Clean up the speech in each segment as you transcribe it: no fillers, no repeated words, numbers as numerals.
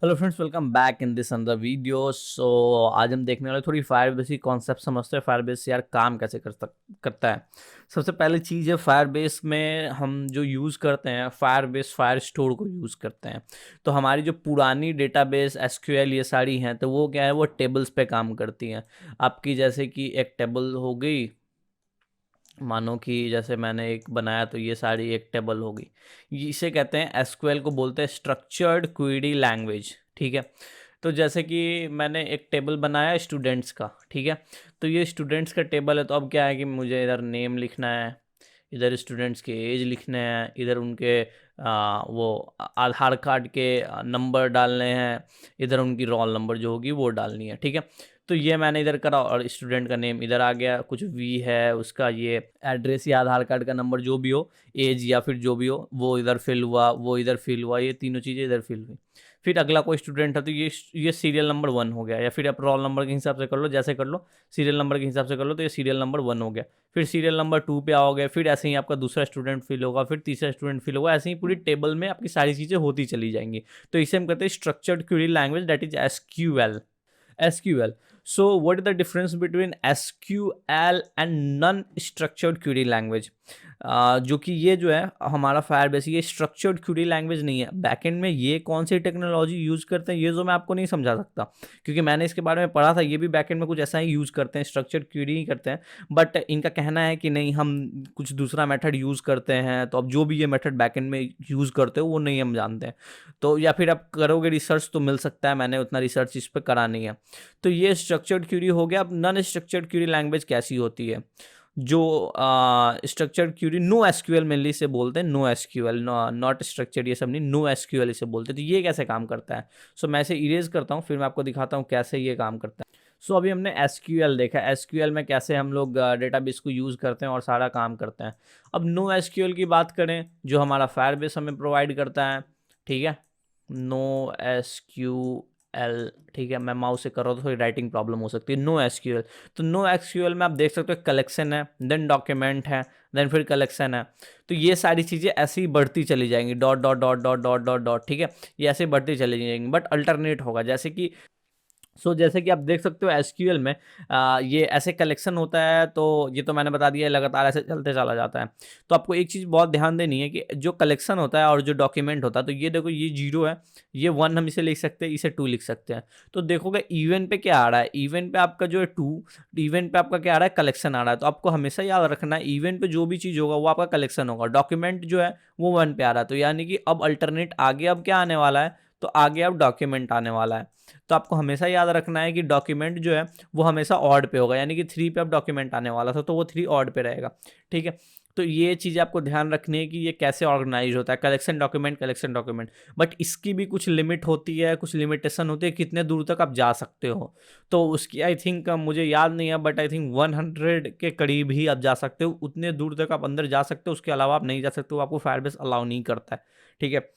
Hello friends, welcome back in this another video. So आज हम देखने वाले थोड़ी फायरबेस की कॉन्सेप्ट समझते हैं। फायरबेस यार काम कैसे करता है। सबसे पहली चीज़ है, फायरबेस में हम जो यूज़ करते हैं फायरबेस फायर स्टोर को यूज़ करते हैं। तो हमारी जो पुरानी डेटाबेस एसक्यूएल ये सारी हैं, तो वो क्या है, वो टेबल्स पे काम करती हैं। आपकी जैसे कि एक टेबल हो गई, मानो कि जैसे मैंने एक बनाया तो ये सारी एक टेबल होगी। इसे कहते हैं, एसक्यूएल को बोलते हैं स्ट्रक्चर्ड क्वेरी लैंग्वेज। ठीक है। तो जैसे कि मैंने एक टेबल बनाया स्टूडेंट्स का, ठीक है। तो ये स्टूडेंट्स का टेबल है, तो अब क्या है कि मुझे इधर नेम लिखना है, इधर स्टूडेंट्स के एज लिखने हैं, इधर उनके वो आधार कार्ड के नंबर डालने हैं, इधर उनकी रोल नंबर जो होगी वो डालनी है। ठीक है। तो ये मैंने इधर करा और स्टूडेंट का नेम इधर आ गया, कुछ वी है, उसका ये एड्रेस या आधार कार्ड का नंबर जो भी हो, एज या फिर जो भी हो वो इधर फिल हुआ, वो इधर फिल हुआ, ये तीनों चीज़ें इधर फिल हुई। फिर अगला कोई स्टूडेंट है तो ये सीरियल नंबर 1 हो गया, या फिर आप रोल नंबर के हिसाब से कर लो, जैसे कर लो, सीरियल नंबर के हिसाब से कर लो, तो ये सीरियल नंबर 1 हो गया। फिर सीरियल नंबर 2 पे आओगे, फिर ऐसे ही आपका दूसरा स्टूडेंट फिल होगा, फिर तीसरा स्टूडेंट फिल होगा, ऐसे ही पूरी टेबल में आपकी सारी चीज़ें होती चली जाएंगी। तो इसे हम कहते हैं structured query language, that is SQL. SQL. So, what is the difference between SQL and non-structured query language? जो कि ये जो है हमारा फायरबेस, ये स्ट्रक्चर्ड क्वेरी लैंग्वेज नहीं है। बैकएंड में ये कौन सी टेक्नोलॉजी यूज़ करते हैं, ये जो मैं आपको नहीं समझा सकता, क्योंकि मैंने इसके बारे में पढ़ा था। ये भी बैकएंड में कुछ ऐसा ही यूज़ करते हैं, स्ट्रक्चर्ड क्वेरी ही करते हैं। बट इनका कहना है कि नहीं, हम कुछ दूसरा मेथड यूज़ करते हैं। तो अब जो भी ये मेथड बैकएंड में यूज़ करते हो वो नहीं हम जानते हैं। तो या फिर आप करोगे रिसर्च तो मिल सकता है, मैंने उतना रिसर्च इस पर करा नहीं है। तो ये स्ट्रक्चर्ड क्वेरी हो गया। अब नॉन स्ट्रक्चर्ड क्वेरी लैंग्वेज कैसी होती है? जो structured query, no SQL mainly इसे बोलते हैं, नो एसक्यूएल, नॉट स्ट्रक्चर्ड, ये सब नहीं, नो एसक्यूएल इसे बोलते हैं। तो ये कैसे काम करता है? सो मैं इसे इरेज करता हूँ, फिर मैं आपको दिखाता हूँ कैसे ये काम करता है। सो अभी हमने एसक्यूएल देखा, एसक्यूएल में कैसे हम लोग डेटाबेस को यूज़ करते हैं और सारा काम करते हैं। अब नो एसक्यूएल की बात करें, जो हमारा फायरबेस हमें प्रोवाइड करता है। ठीक है। नो एसक्यूएल, ठीक है। मैं माउस से कर रहा हूँ तो थोड़ी राइटिंग प्रॉब्लम हो सकती है। नो एसक्यूएल, तो नो एसक्यूएल में आप देख सकते हो कलेक्शन है, देन डॉक्यूमेंट है, देन फिर कलेक्शन है। तो ये सारी चीज़ें ऐसे ही बढ़ती चली जाएंगी, dot dot dot dot dot dot dot, ठीक है। ये ऐसे बढ़ती चली जाएंगी, बट अल्टरनेट होगा। जैसे कि जैसे कि आप देख सकते हो एसक्यूएल में ये ऐसे कलेक्शन होता है, तो ये तो मैंने बता दिया, लगातार ऐसे चलते चला जाता है। तो आपको एक चीज़ बहुत ध्यान देनी है कि जो कलेक्शन होता है और जो डॉक्यूमेंट होता है, तो ये देखो, ये 0 है, ये 1 हम इसे लिख सकते हैं, इसे 2 लिख सकते हैं। तो देखोगे इवेंट पे क्या आ रहा है, इवेंट पे आपका जो है 2, इवेंट पे आपका क्या आ रहा है, कलेक्शन आ रहा है। तो आपको हमेशा याद रखना है, इवेंट पे जो भी चीज़ होगा वो आपका कलेक्शन होगा, डॉक्यूमेंट जो है वो 1 पे आ रहा है। तो यानी कि अब अल्टरनेट आगे अब क्या आने वाला है, तो आगे अब डॉक्यूमेंट आने वाला है। तो आपको हमेशा याद रखना है कि डॉक्यूमेंट जो है वो हमेशा ऑड पे होगा, यानी कि 3 पे अब डॉक्यूमेंट आने वाला था तो वो 3 ऑड पे रहेगा। ठीक है। तो ये चीज़ आपको ध्यान रखनी है कि ये कैसे ऑर्गेनाइज होता है, collection document, collection document. But इसकी भी कुछ लिमिट होती है, कुछ लिमिटेशन होती है, कितने दूर तक आप जा सकते हो। तो उसकी आई थिंक मुझे याद नहीं है, बट आई थिंक 100 के करीब ही आप जा सकते हो, उतने दूर तक आप अंदर जा सकते हो, उसके अलावा आप नहीं जा सकते हो, आपको फायरबेस अलाउ नहीं करता है। ठीक है।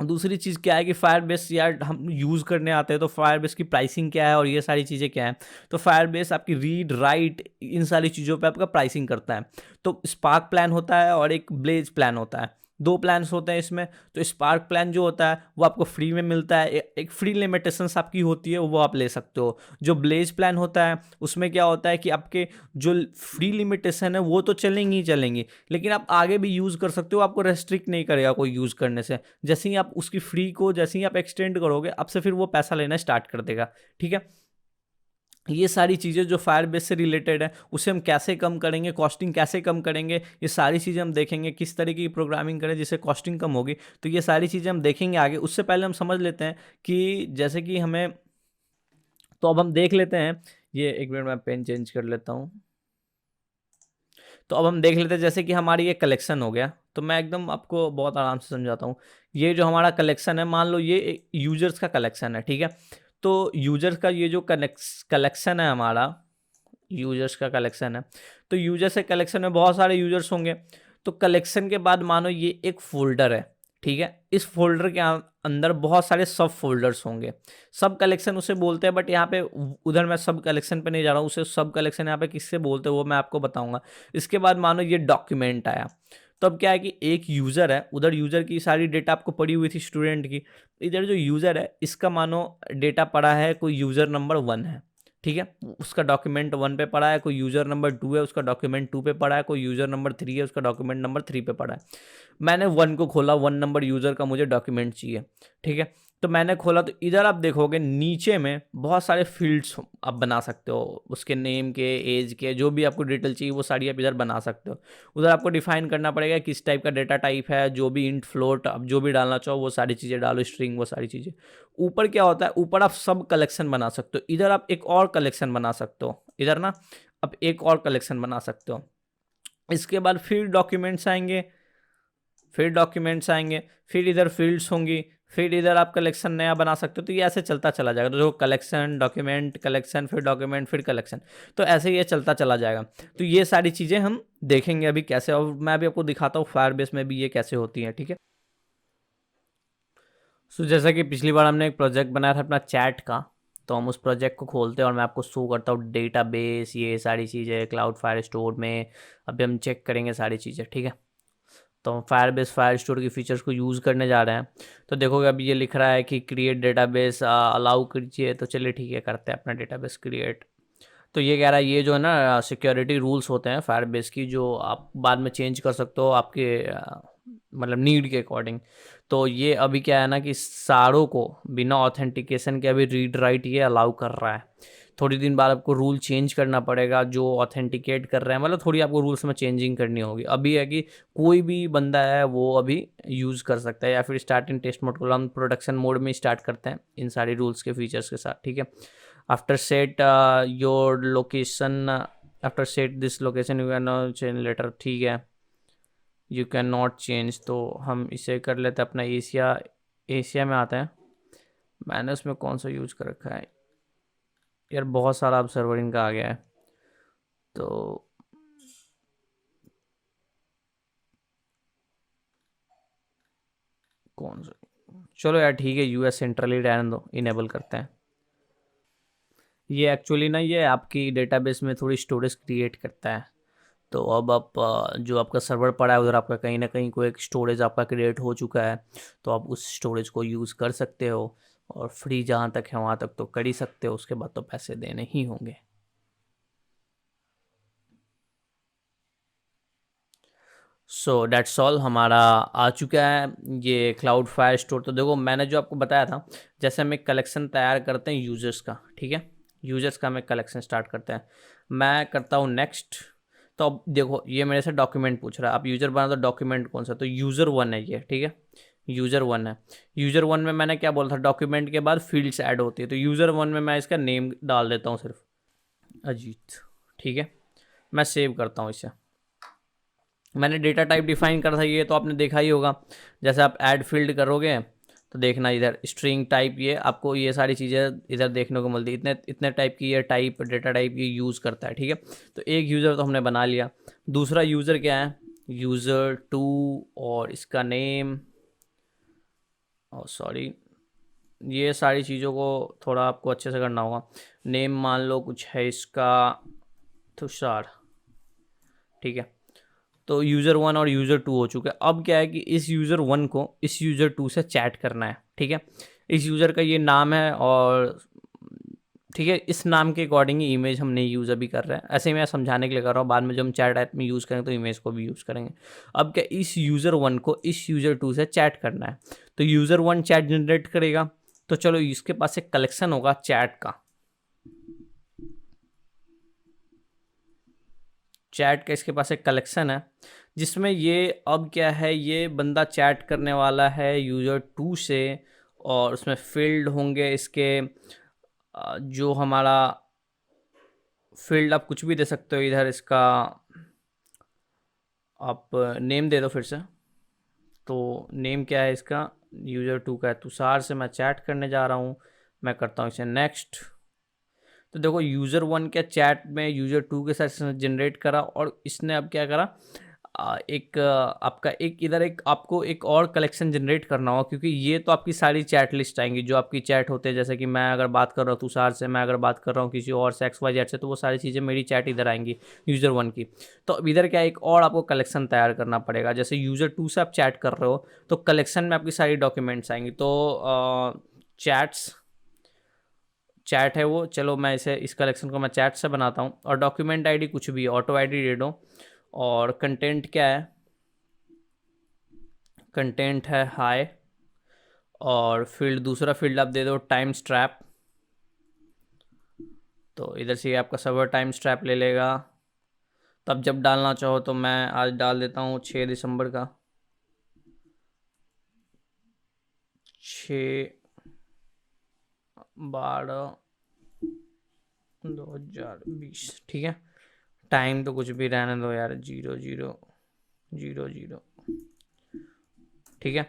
दूसरी चीज़ क्या है कि फायरबेस यार हम यूज़ करने आते हैं, तो फायरबेस की प्राइसिंग क्या है और ये सारी चीज़ें क्या हैं। तो फायरबेस आपकी रीड राइट इन सारी चीज़ों पे आपका प्राइसिंग करता है। तो स्पार्क प्लान होता है और एक ब्लेज प्लान होता है, 2 प्लान्स होते हैं इसमें। तो स्पार्क प्लान जो होता है वो आपको फ्री में मिलता है, एक फ्री लिमिटेशंस आपकी होती है, वो आप ले सकते हो। जो ब्लेज प्लान होता है उसमें क्या होता है कि आपके जो फ्री लिमिटेशन है वो तो चलेंगी ही चलेंगी, लेकिन आप आगे भी यूज़ कर सकते हो, आपको रेस्ट्रिक्ट नहीं करेगा कोई यूज़ करने से। जैसे ही आप उसकी फ्री को जैसे ही आप एक्सटेंड करोगे, आपसे फिर वो पैसा लेना स्टार्ट कर देगा। ठीक है। ये सारी चीज़ें जो फायरबेस से रिलेटेड है, उसे हम कैसे कम करेंगे, कॉस्टिंग कैसे कम करेंगे, ये सारी चीज़ें हम देखेंगे, किस तरीके की प्रोग्रामिंग करें जिससे कॉस्टिंग कम होगी। तो ये सारी चीज़ें हम देखेंगे आगे। उससे पहले हम समझ लेते हैं कि जैसे कि हमें, तो अब हम देख लेते हैं, ये एक मिनट में पेन चेंज कर लेता हूँ। तो अब हम देख लेते हैं, जैसे कि हमारी ये कलेक्शन हो गया, तो मैं एकदम आपको बहुत आराम से समझाता हूँ। ये जो हमारा कलेक्शन है, मान लो ये यूजर्स का कलेक्शन है, ठीक है। तो यूजर्स का ये जो कलेक्शन है हमारा, यूजर्स का कलेक्शन है, तो यूजर्स के कलेक्शन में बहुत सारे यूजर्स होंगे। तो कलेक्शन के बाद मानो ये एक फोल्डर है, ठीक है। इस फोल्डर के अंदर बहुत सारे सब फोल्डर्स होंगे, सब कलेक्शन उसे बोलते हैं। बट यहाँ पे उधर मैं सब कलेक्शन पे नहीं जा रहा हूँ, उसे सब कलेक्शन यहाँ पे किससे बोलते हैं वो मैं आपको बताऊंगा। इसके बाद मानो ये डॉक्यूमेंट आया, तो अब क्या है कि एक यूज़र है, उधर यूज़र की सारी डेटा आपको पड़ी हुई थी स्टूडेंट की, इधर जो यूज़र है इसका मानो डेटा पड़ा है, कोई यूज़र नंबर 1 है, ठीक है, उसका डॉक्यूमेंट 1 पे पड़ा है, कोई यूज़र नंबर 2 है उसका डॉक्यूमेंट 2 पे पड़ा है, कोई यूज़र नंबर 3 है उसका डॉक्यूमेंट नंबर 3 पे पड़ा है। मैंने 1 को खोला, 1 नंबर यूज़र का मुझे डॉक्यूमेंट चाहिए, ठीक है, तो मैंने खोला तो इधर आप देखोगे नीचे में बहुत सारे फील्ड्स आप बना सकते हो, उसके नेम के, एज के, जो भी आपको डिटेल चाहिए वो सारी आप इधर बना सकते हो। उधर आपको डिफाइन करना पड़ेगा किस टाइप का डेटा टाइप है, जो भी इंट, फ्लोट, आप जो भी डालना चाहो वो सारी चीज़ें डालो, स्ट्रिंग, वो सारी चीज़ें। ऊपर क्या होता है, ऊपर आप सब कलेक्शन बना सकते हो, इधर आप एक और कलेक्शन बना सकते हो, इधर ना आप एक और कलेक्शन बना सकते हो। इसके बाद फिर डॉक्यूमेंट्स आएंगे, फिर इधर फील्ड्स होंगी, फिर इधर आप कलेक्शन नया बना सकते हो। तो ये ऐसे चलता चला जाएगा, तो जो कलेक्शन, डॉक्यूमेंट, कलेक्शन, फिर डॉक्यूमेंट, फिर कलेक्शन, तो ऐसे ये चलता चला जाएगा। तो ये सारी चीज़ें हम देखेंगे अभी कैसे, और मैं अभी आपको दिखाता हूँ फायरबेस में भी ये कैसे होती हैं, ठीक है। सो जैसा कि पिछली बार हमने एक प्रोजेक्ट बनाया था अपना चैट का, तो हम उस प्रोजेक्ट को खोलते हैं और मैं आपको शो करता हूँ डेटाबेस, ये सारी चीज़ें क्लाउड फायर स्टोर में। अभी हम चेक करेंगे सारी चीज़ें, ठीक है। तो हम फायरबेस फायर स्टोर की फीचर्स को यूज़ करने जा रहे हैं। तो देखोगे अभी ये लिख रहा है कि क्रिएट डेटाबेस अलाउ कीजिए, तो चलिए ठीक है, करते हैं अपना डेटाबेस क्रिएट। तो ये कह रहा है ये जो है ना सिक्योरिटी रूल्स होते हैं फायरबेस की, जो आप बाद में चेंज कर सकते हो आपके मतलब नीड के अकॉर्डिंग। तो ये अभी क्या है ना कि सारों को बिना ऑथेंटिकेशन के अभी रीड राइट ये अलाउ कर रहा है। थोड़ी दिन बाद आपको रूल चेंज करना पड़ेगा, जो ऑथेंटिकेट कर रहे हैं मतलब थोड़ी आपको रूल्स में चेंजिंग करनी होगी। अभी है कि कोई भी बंदा है वो अभी यूज़ कर सकता है, या फिर स्टार्ट इन टेस्ट मोड को हम प्रोडक्शन मोड में स्टार्ट करते हैं इन सारी रूल्स के फीचर्स के साथ, ठीक है। After set your location, after set this location you can not change later, ठीक है, यू कैन नॉट चेंज। तो हम इसे कर लेते हैं अपना एशिया, एशिया में आते हैं। मैंने उसमें कौन सा यूज़ कर रखा है यार, बहुत सारा अब सर्वर इनका आ गया है, तो कौन सा, चलो यार ठीक है, यूएस सेंट्रल ही रहने दो, इनेबल करते हैं। ये एक्चुअली ना ये आपकी डेटाबेस में थोड़ी स्टोरेज क्रिएट करता है। तो अब आप जो आपका सर्वर पड़ा है उधर आपका कहीं ना कहीं कोई एक स्टोरेज आपका क्रिएट हो चुका है, तो आप उस स्टोरेज को यूज़ कर सकते हो, और फ्री जहाँ तक है वहाँ तक तो कर ही सकते हो, उसके बाद तो पैसे देने ही होंगे। सो डेट्स ऑल, हमारा आ चुका है ये क्लाउड फायर स्टोर। तो देखो मैंने जो आपको बताया था, जैसे हम एक कलेक्शन तैयार करते हैं यूजर्स का, ठीक है, यूजर्स का हम एक कलेक्शन स्टार्ट करते हैं। मैं करता हूँ नेक्स्ट। तो अब देखो ये मेरे से डॉक्यूमेंट पूछ रहा है, आप यूज़र बना तो डॉक्यूमेंट कौन सा, तो यूज़र 1 है ये, ठीक है, यूज़र 1 है। यूज़र 1 में मैंने क्या बोला था, डॉक्यूमेंट के बाद फील्ड्स ऐड होती है, तो यूज़र 1 में मैं इसका नेम डाल देता हूँ सिर्फ अजीत, ठीक है। मैं सेव करता हूँ इसे। मैंने डेटा टाइप डिफाइन करा था, ये तो आपने देखा ही होगा। जैसे आप ऐड फील्ड करोगे तो देखना इधर स्ट्रिंग टाइप, ये आपको ये सारी चीज़ें इधर देखने को मिलती है, इतने इतने टाइप की ये टाइप डेटा टाइप ये यूज़ करता है, ठीक है। तो एक यूज़र तो हमने बना लिया। दूसरा यूज़र क्या है, यूज़र 2, और इसका नेम, और सॉरी ये सारी चीज़ों को थोड़ा आपको अच्छे से करना होगा। नेम मान लो कुछ है इसका तुषार, ठीक है। तो यूज़र 1 और यूज़र 2 हो चुके हैं। अब क्या है कि इस यूज़र 1 को इस यूज़र 2 से चैट करना है, ठीक है। इस यूज़र का ये नाम है, और ठीक है, इस नाम के अकॉर्डिंग ही इमेज हम नहीं यूज़ अभी कर रहे हैं, ऐसे ही मैं समझाने के लिए कर रहा हूँ। बाद में जब हम चैट ऐप में यूज़ करेंगे तो इमेज को भी यूज़ करेंगे। अब क्या, इस यूज़र 1 को इस यूज़र 2 से चैट करना है, तो यूज़र 1 चैट जनरेट करेगा। तो चलो इसके पास एक कलेक्शन होगा चैट का, चैट का इसके पास एक कलेक्शन है, जिसमें ये अब क्या है, ये बंदा चैट करने वाला है यूज़र 2 से, और उसमें फील्ड होंगे इसके जो हमारा फील्ड आप कुछ भी दे सकते हो इधर, इसका आप नेम दे दो फिर से। तो नेम क्या है इसका, यूज़र 2 का है तुषार, से मैं चैट करने जा रहा हूँ। मैं करता हूँ इसे नेक्स्ट। तो देखो यूज़र 1 के चैट में यूज़र 2 के साथ जनरेट करा, और इसने अब क्या करा, आपका एक इधर एक आपको एक और कलेक्शन जनरेट करना होगा, क्योंकि ये तो आपकी सारी चैट लिस्ट आएंगी जो आपकी चैट होते हैं। जैसे कि मैं अगर बात कर रहा हूँ तुषार से, मैं अगर बात कर रहा हूँ किसी और से XYZ से, तो वो सारी चीज़ें मेरी चैट इधर आएंगी यूज़र 1 की। तो अब इधर क्या एक और आपको कलेक्शन तैयार करना पड़ेगा। जैसे यूज़र 2 से आप चैट कर रहे हो तो कलेक्शन में आपकी सारी डॉक्यूमेंट्स आएंगी। तो चैट है वो, चलो मैं इस कलेक्शन को मैं चैट से बनाता हूँ। और डॉक्यूमेंट आईडी कुछ भी, ऑटो आईडी दे दो। और कंटेंट क्या है, कंटेंट है हाई। और फील्ड, दूसरा फील्ड आप दे दो टाइम स्ट्रैप। तो इधर से आपका सर्वर टाइम स्ट्रैप ले लेगा। तब जब डालना चाहो तो मैं आज डाल देता हूँ 6 दिसंबर का, 6/12/2020। ठीक है, टाइम तो कुछ भी रहने दो यार, 0000। ठीक है,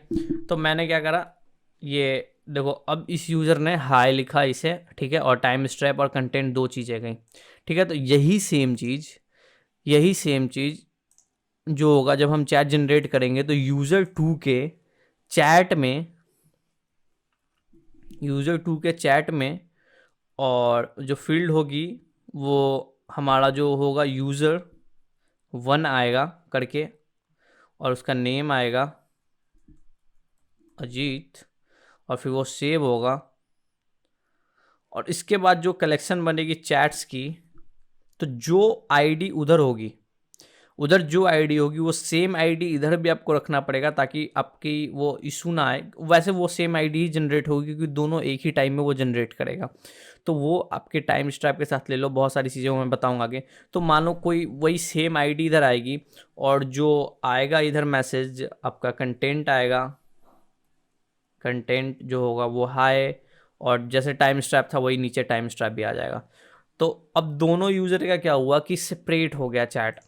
तो मैंने क्या करा, ये देखो अब इस यूज़र ने हाई लिखा इसे, ठीक है, और टाइम स्ट्रैप और कंटेंट 2 चीज़ें गई। ठीक है, तो यही सेम चीज़ जो होगा जब हम चैट जनरेट करेंगे, तो यूज़र 2 के चैट में और जो फील्ड होगी वो हमारा जो होगा यूज़र 1 आएगा करके, और उसका नेम आएगा अजीत, और फिर वो सेव होगा। और इसके बाद जो कलेक्शन बनेगी चैट्स की, तो जो आईडी उधर होगी, उधर जो आईडी होगी वो सेम आईडी इधर भी आपको रखना पड़ेगा, ताकि आपकी वो इशू ना आए। वैसे वो सेम आईडी ही जनरेट होगी, क्योंकि दोनों एक ही टाइम में वो जनरेट करेगा। तो वो आपके टाइम स्ट्रैप के साथ ले लो, बहुत सारी चीज़ें मैं बताऊंगा आगे। तो मानो कोई वही सेम आईडी इधर आएगी, और जो आएगा इधर मैसेज आपका कंटेंट आएगा, कंटेंट जो होगा वो हाई, और जैसे टाइम स्ट्रैप था वही नीचे टाइम स्ट्रैप भी आ जाएगा। तो अब दोनों यूज़र का क्या हुआ कि सेपरेट हो गया चैट।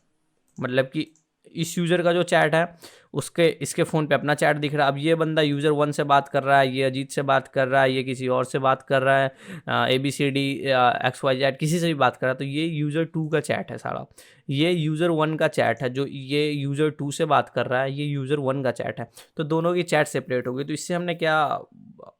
मतलब कि इस यूज़र का जो चैट है उसके इसके फ़ोन पे अपना चैट दिख रहा है। अब ये बंदा यूज़र 1 से बात कर रहा है, ये अजीत से बात कर रहा है, ये किसी और से बात कर रहा है, ABCD XYZ किसी से भी बात कर रहा है। तो ये यूज़र 2 का चैट है सारा, ये यूज़र 1 का चैट है। जो ये यूज़र 2 से बात कर रहा है, ये यूज़र 1 का चैट है। तो दोनों की चैट सेपरेट हो गई। तो इससे हमने क्या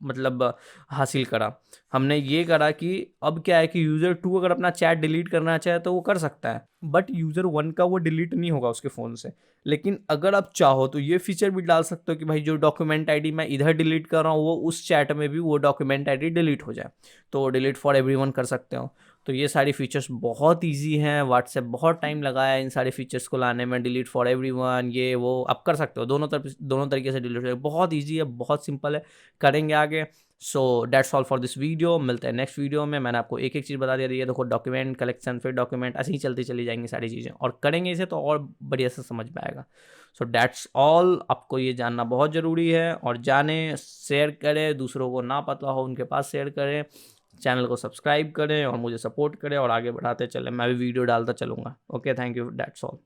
मतलब हासिल करा, हमने ये करा कि अब क्या है कि यूज़र 2 अगर अपना चैट डिलीट करना चाहे तो वो कर सकता है, बट यूज़र 1 का वो डिलीट नहीं होगा उसके फ़ोन से। लेकिन अगर आप चाहो तो ये फीचर भी डाल सकते हो कि भाई जो डॉक्यूमेंट आईडी मैं इधर डिलीट कर रहा हूँ वो उस चैट में भी वो डॉक्यूमेंट आईडी डिलीट हो जाए, तो डिलीट फॉर एवरीवन कर सकते हो। तो ये सारी फीचर्स बहुत इजी हैं। व्हाट्सएप बहुत टाइम लगाया इन सारे फीचर्स को लाने में, डिलीट फॉर एवरीवन ये वो आप कर सकते हो, दोनों तरीके से डिलीट हो, बहुत ईजी है, बहुत सिंपल है, करेंगे आगे। So that's all for this video, मिलते हैं नेक्स्ट वीडियो में। मैंने आपको एक एक चीज़ बता दिया, देखो डॉक्यूमेंट कलेक्शन, फिर डॉक्यूमेंट, ऐसे ही चलती चली जाएंगी सारी चीज़ें, और करेंगे इसे तो और बढ़िया से समझ में आएगा। सो दैट्स ऑल, आपको ये जानना बहुत ज़रूरी है, और जाने, शेयर करें, दूसरों को ना पता हो उनके पास शेयर करें, चैनल को सब्सक्राइब करें और मुझे सपोर्ट करें, और आगे बढ़ाते चलें, मैं भी वीडियो डालता चलूँगा। Okay, thank you, that's all.